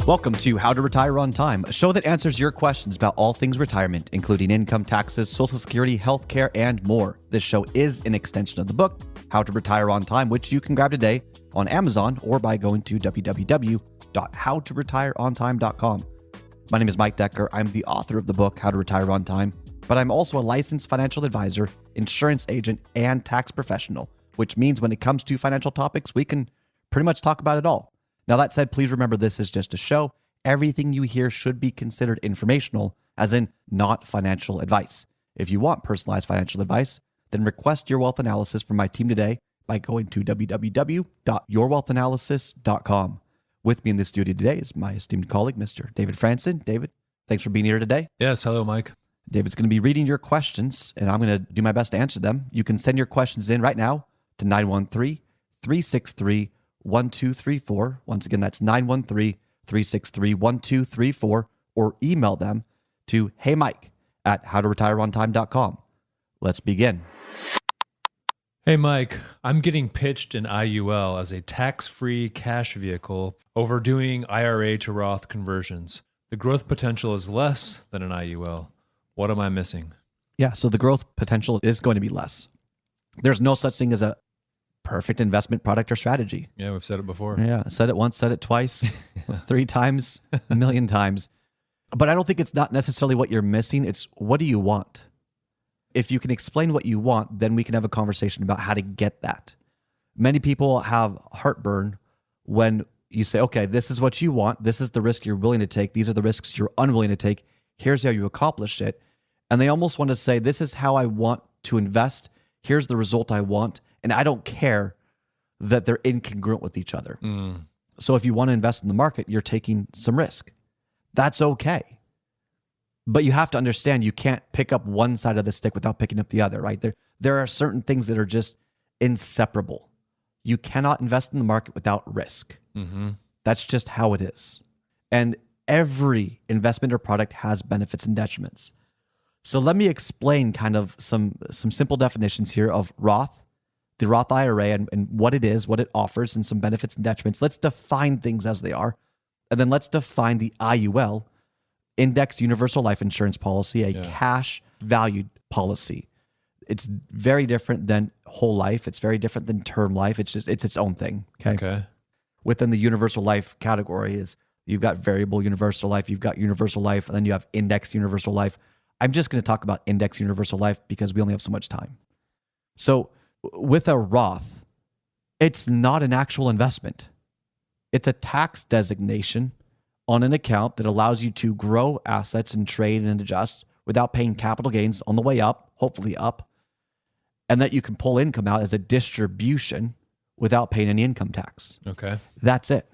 Welcome to How to Retire on Time, a show that answers your questions about all things retirement, including income taxes, Social Security, healthcare, and more. This show is an extension of the book, How to Retire on Time, which you can grab today on Amazon or by going to www.howtoretireontime.com. My name is Mike Decker. I'm the author of the book, How to Retire on Time, but I'm also a licensed financial advisor, insurance agent, and tax professional, which means when it comes to financial topics, we can pretty much talk about it all. Now, that said, please remember this is just a show. Everything you hear should be considered informational, as in not financial advice. If you want personalized financial advice, then request your wealth analysis from my team today by going to www.yourwealthanalysis.com. With me in the studio today is my esteemed colleague, Mr. David Franson. David, thanks for being here today. Yes, hello, Mike. David's going to be reading your questions, and I'm going to do my best to answer them. You can send your questions in right now to 913-363-1234. Once again, that's 913-363-1234, or email them to heymike@howtoretireontime.com. Let's begin. Hey, Mike, I'm getting pitched an IUL as a tax-free cash vehicle over doing IRA to Roth conversions. The growth potential is less than an IUL. What am I missing? Yeah, so the growth potential is going to be less. There's no such thing as a perfect investment product or strategy. Yeah, we've said it before. Yeah, said it once, said it twice, 3 times, a million times. But I don't think it's not necessarily what you're missing. It's what do you want? If you can explain what you want, then we can have a conversation about how to get that. Many people have heartburn when you say, okay, this is what you want. This is the risk you're willing to take. These are the risks you're unwilling to take. Here's how you accomplish it. And they almost want to say, this is how I want to invest. Here's the result I want. And I don't care that they're incongruent with each other. So if you want to invest in the market, you're taking some risk. That's okay. But you have to understand you can't pick up one side of the stick without picking up the other, right? There are certain things that are just inseparable. You cannot invest in the market without risk. That's just how it is. And every investment or product has benefits and detriments. So let me explain kind of some simple definitions here of Roth, the Roth IRA, and what it is, what it offers, and some benefits and detriments. Let's define things as they are. And then let's define the IUL, Indexed Universal Life Insurance Policy, a cash valued policy. It's very different than whole life. It's very different than term life. It's its own thing. Okay. Within the universal life category is you've got variable universal life, you've got universal life, and then you have indexed universal life. I'm just going to talk about indexed universal life because we only have so much time. So with a Roth, it's not an actual investment. It's a tax designation on an account that allows you to grow assets and trade and adjust without paying capital gains on the way up, hopefully up, and that you can pull income out as a distribution without paying any income tax. Okay. That's it.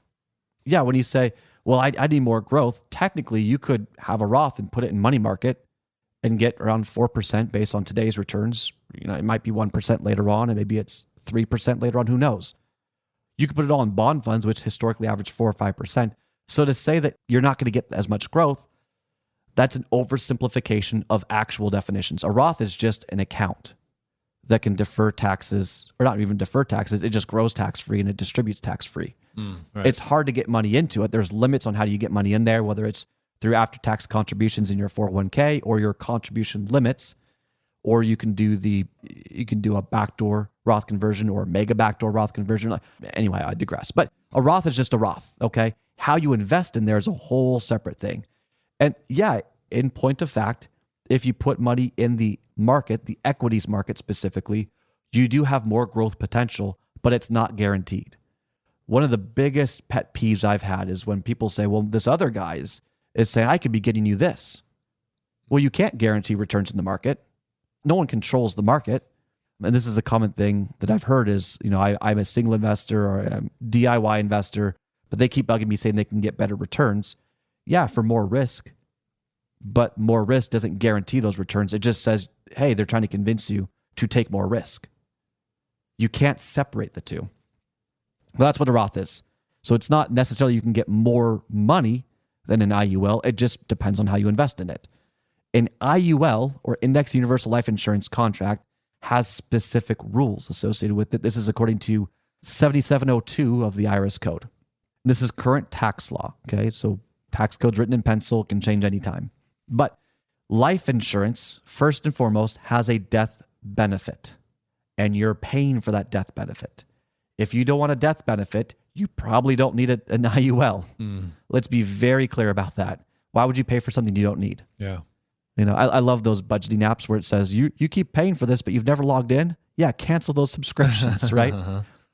Yeah, when you say, well, I need more growth, technically you could have a Roth and put it in money market and get around 4% based on today's returns. You know, it might be 1% later on, and maybe it's 3% later on, who knows? You could put it all in bond funds, which historically average 4 or 5%. So to say that you're not going to get as much growth, that's an oversimplification of actual definitions. A Roth is just an account that can defer taxes, or not even defer taxes, it just grows tax-free and it distributes tax-free. Right. It's hard to get money into it. There's limits on how you get money in there, whether it's through after-tax contributions in your 401k or your contribution limits, or you can do a backdoor Roth conversion or a mega backdoor Roth conversion. Anyway, I digress. But a Roth is just a Roth, okay? How you invest in there is a whole separate thing. And yeah, in point of fact, if you put money in the market, the equities market specifically, you do have more growth potential, but it's not guaranteed. One of the biggest pet peeves I've had is when people say, well, this other guy is saying, I could be getting you this. Well, you can't guarantee returns in the market. No one controls the market. And this is a common thing that I've heard is, I'm a single investor or I'm a DIY investor, but they keep bugging me saying they can get better returns. Yeah, for more risk. But more risk doesn't guarantee those returns. It just says, hey, they're trying to convince you to take more risk. You can't separate the two. Well, that's what a Roth is. So it's not necessarily you can get more money than an IUL. It just depends on how you invest in it. An IUL, or Indexed Universal Life Insurance contract, has specific rules associated with it. This is according to 7702 of the IRS code. This is current tax law. Okay. So tax code's written in pencil, can change anytime. But life insurance, first and foremost, has a death benefit, and you're paying for that death benefit. If you don't want a death benefit, you probably don't need an IUL. Let's be very clear about that. Why would you pay for something you don't need? Yeah. You know, I love those budgeting apps where it says, you keep paying for this, but you've never logged in. Yeah, cancel those subscriptions, right?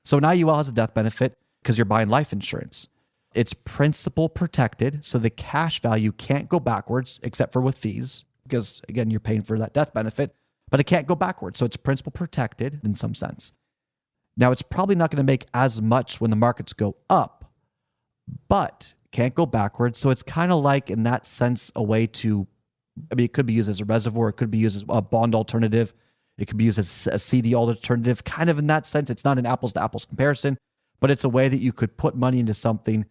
So an IUL has a death benefit because you're buying life insurance. It's principal protected, so the cash value can't go backwards except for with fees because, again, you're paying for that death benefit, but it can't go backwards. So it's principal protected in some sense. Now, it's probably not going to make as much when the markets go up, but can't go backwards. So it's kind of like, in that sense, a way to, I mean, it could be used as a reservoir. It could be used as a bond alternative. It could be used as a CD alternative. Kind of in that sense, it's not an apples to apples comparison, but it's a way that you could put money into something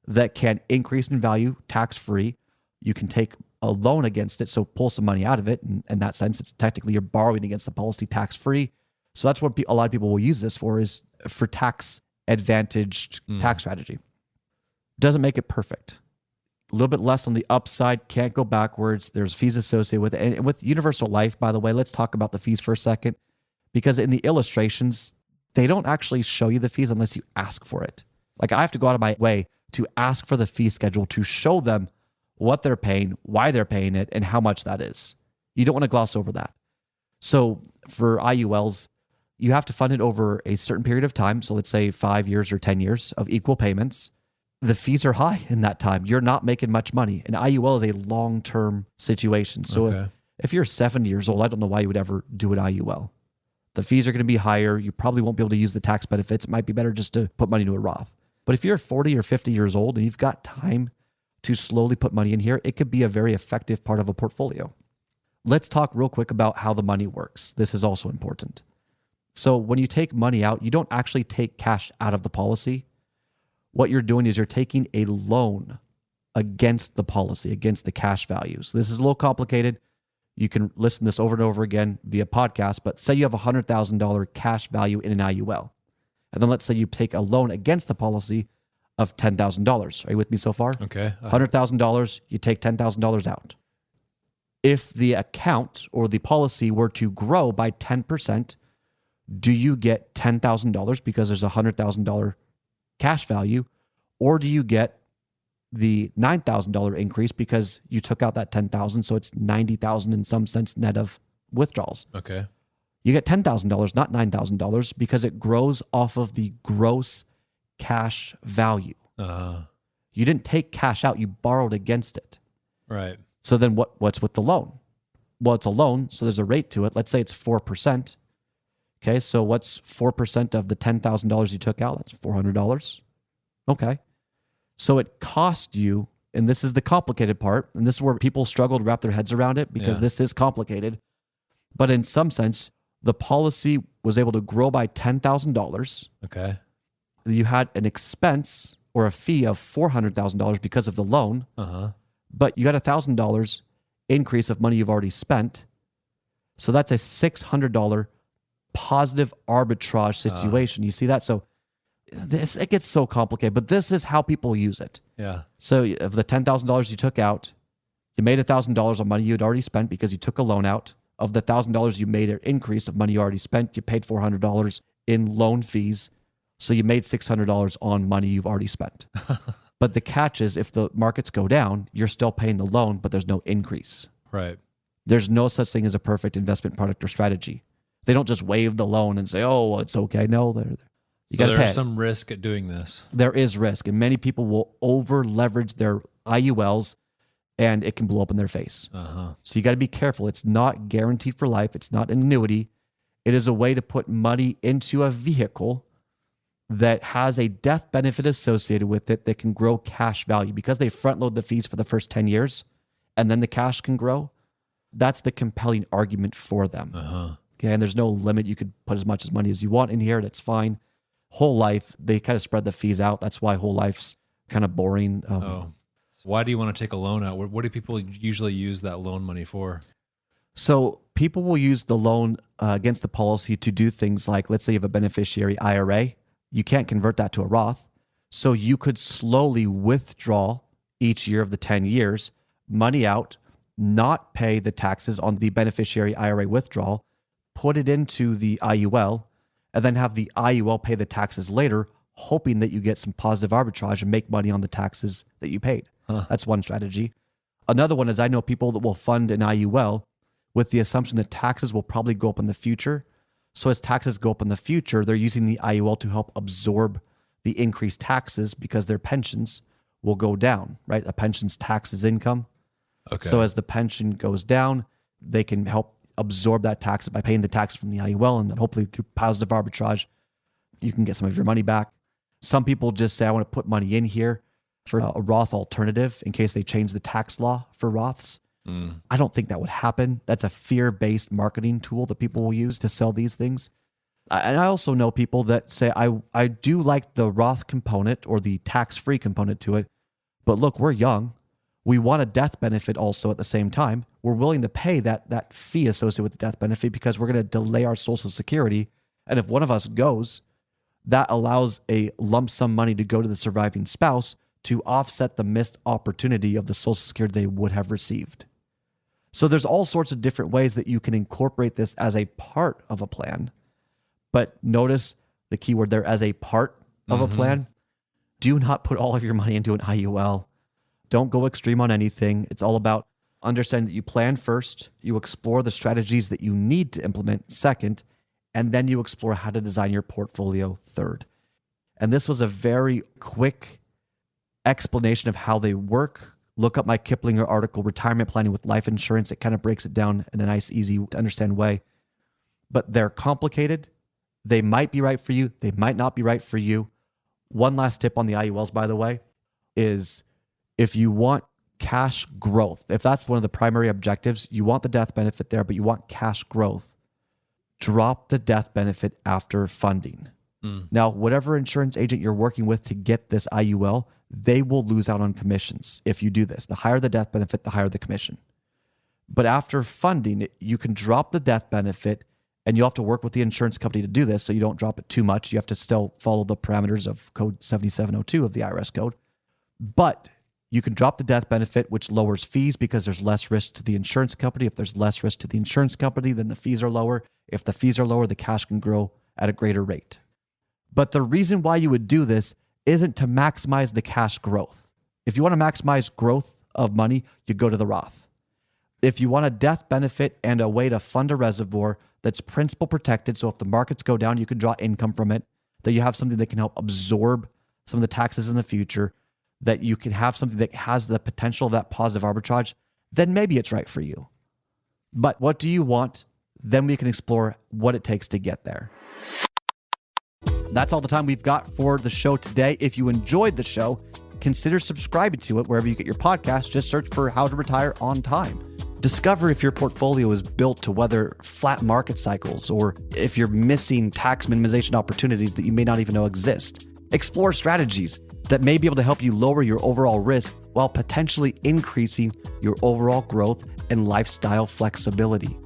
that can increase in value tax-free. You can take a loan against it, so pull some money out of it. And in that sense, it's technically you're borrowing against the policy tax-free. So that's what a lot of people will use this for, is for tax-advantaged tax strategy. Doesn't make it perfect. A little bit less on the upside, can't go backwards. There's fees associated with it. And with universal life, by the way, let's talk about the fees for a second, because in the illustrations, they don't actually show you the fees unless you ask for it. Like, I have to go out of my way to ask for the fee schedule to show them what they're paying, why they're paying it, and how much that is. You don't want to gloss over that. So for IULs, you have to fund it over a certain period of time. So let's say 5 years or 10 years of equal payments. The fees are high in that time. You're not making much money. An IUL is a long-term situation. So if you're 70 years old, I don't know why you would ever do an IUL. The fees are going to be higher. You probably won't be able to use the tax benefits. It might be better just to put money into a Roth. But if you're 40 or 50 years old and you've got time to slowly put money in here, it could be a very effective part of a portfolio. Let's talk real quick about how the money works. This is also important. So when you take money out, you don't actually take cash out of the policy. What you're doing is you're taking a loan against the policy, against the cash values. This is a little complicated. You can listen to this over and over again via podcast, but say you have a $100,000 cash value in an IUL. And then let's say you take a loan against the policy of $10,000. Are you with me so far? Okay. $100,000, you take $10,000 out. If the account or the policy were to grow by 10%, do you get $10,000 because there's a $100,000 cash value, or do you get the $9,000 increase because you took out that $10,000, so it's $90,000 in some sense net of withdrawals? Okay. You get $10,000, not $9,000, because it grows off of the gross cash value. You didn't take cash out, you borrowed against it. Right. So then what's with the loan? Well, it's a loan, so there's a rate to it. Let's say it's 4%. Okay, so what's 4% of the $10,000 you took out? That's $400. Okay. So it cost you, and this is the complicated part, and this is where people struggle to wrap their heads around it because this is complicated. But in some sense, the policy was able to grow by $10,000. Okay. You had an expense or a fee of $400,000 because of the loan, but you got $1,000 increase of money you've already spent. So that's a $600 positive arbitrage situation. You see that? So it gets so complicated, but this is how people use it. Yeah. So of the $10,000 you took out, you made $1,000 on money you had already spent because you took a loan out. Of the $1,000 you made an increase of money you already spent, you paid $400 in loan fees. So you made $600 on money you've already spent. But the catch is, if the markets go down, you're still paying the loan, but there's no increase. Right. There's no such thing as a perfect investment product or strategy. They don't just waive the loan and say, oh, well, it's okay. No, you got to pay. There's some risk at doing this. There is risk, and many people will over leverage their IULs, and it can blow up in their face. So you got to be careful. It's not guaranteed for life. It's not an annuity. It is a way to put money into a vehicle that has a death benefit associated with it that can grow cash value because they front load the fees for the first 10 years and then the cash can grow. That's the compelling argument for them. Okay, and there's no limit. You could put as much money as you want in here. That's fine. Whole life, they kind of spread the fees out. That's why whole life's kind of boring. So why do you want to take a loan out? What do people usually use that loan money for? So people will use the loan against the policy to do things like, let's say you have a beneficiary IRA. You can't convert that to a Roth. So you could slowly withdraw each year of the 10 years, money out, not pay the taxes on the beneficiary IRA withdrawal, put it into the IUL, and then have the IUL pay the taxes later, hoping that you get some positive arbitrage and make money on the taxes that you paid. That's one strategy. Another one is I know people that will fund an IUL with the assumption that taxes will probably go up in the future. So as taxes go up in the future, they're using the IUL to help absorb the increased taxes because their pensions will go down, right? A pension's tax is income. Okay. So as the pension goes down, they can help absorb that tax by paying the taxes from the IUL, and hopefully through positive arbitrage, you can get some of your money back. Some people just say, I want to put money in here for a Roth alternative in case they change the tax law for Roths. I don't think that would happen. That's a fear-based marketing tool that people will use to sell these things. And I also know people that say, I do like the Roth component or the tax-free component to it, but look, we're young. We want a death benefit also at the same time. We're willing to pay that fee associated with the death benefit because we're going to delay our Social Security. And if one of us goes, that allows a lump sum money to go to the surviving spouse to offset the missed opportunity of the Social Security they would have received. So there's all sorts of different ways that you can incorporate this as a part of a plan. But notice the keyword there, as a part of a plan. Do not put all of your money into an IUL. Don't go extreme on anything. It's all about understanding that you plan first, you explore the strategies that you need to implement second, and then you explore how to design your portfolio third. And this was a very quick explanation of how they work. Look up my Kiplinger article, Retirement Planning with Life Insurance. It kind of breaks it down in a nice, easy to understand way. But they're complicated. They might be right for you. They might not be right for you. One last tip on the IULs, by the way, is if you want cash growth, if that's one of the primary objectives, you want the death benefit there, but you want cash growth, drop the death benefit after funding. Now, whatever insurance agent you're working with to get this IUL, they will lose out on commissions if you do this. The higher the death benefit, the higher the commission. But after funding, you can drop the death benefit, and you'll have to work with the insurance company to do this so you don't drop it too much. You have to still follow the parameters of code 7702 of the IRS code. But you can drop the death benefit, which lowers fees because there's less risk to the insurance company. If there's less risk to the insurance company, then the fees are lower. If the fees are lower, the cash can grow at a greater rate. But the reason why you would do this isn't to maximize the cash growth. If you want to maximize growth of money, you go to the Roth. If you want a death benefit and a way to fund a reservoir that's principal protected, so if the markets go down, you can draw income from it, that you have something that can help absorb some of the taxes in the future, that you can have something that has the potential of that positive arbitrage, then maybe it's right for you. But what do you want? Then we can explore what it takes to get there. That's all the time we've got for the show today. If you enjoyed the show, consider subscribing to it wherever you get your podcast. Just search for How to Retire on Time. Discover if your portfolio is built to weather flat market cycles or if you're missing tax minimization opportunities that you may not even know exist. Explore strategies that may be able to help you lower your overall risk while potentially increasing your overall growth and lifestyle flexibility.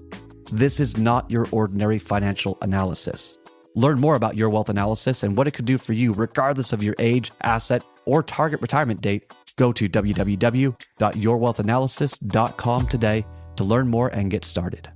This is not your ordinary financial analysis. Learn more about Your Wealth Analysis and what it could do for you regardless of your age, asset, or target retirement date. Go to www.yourwealthanalysis.com today to learn more and get started.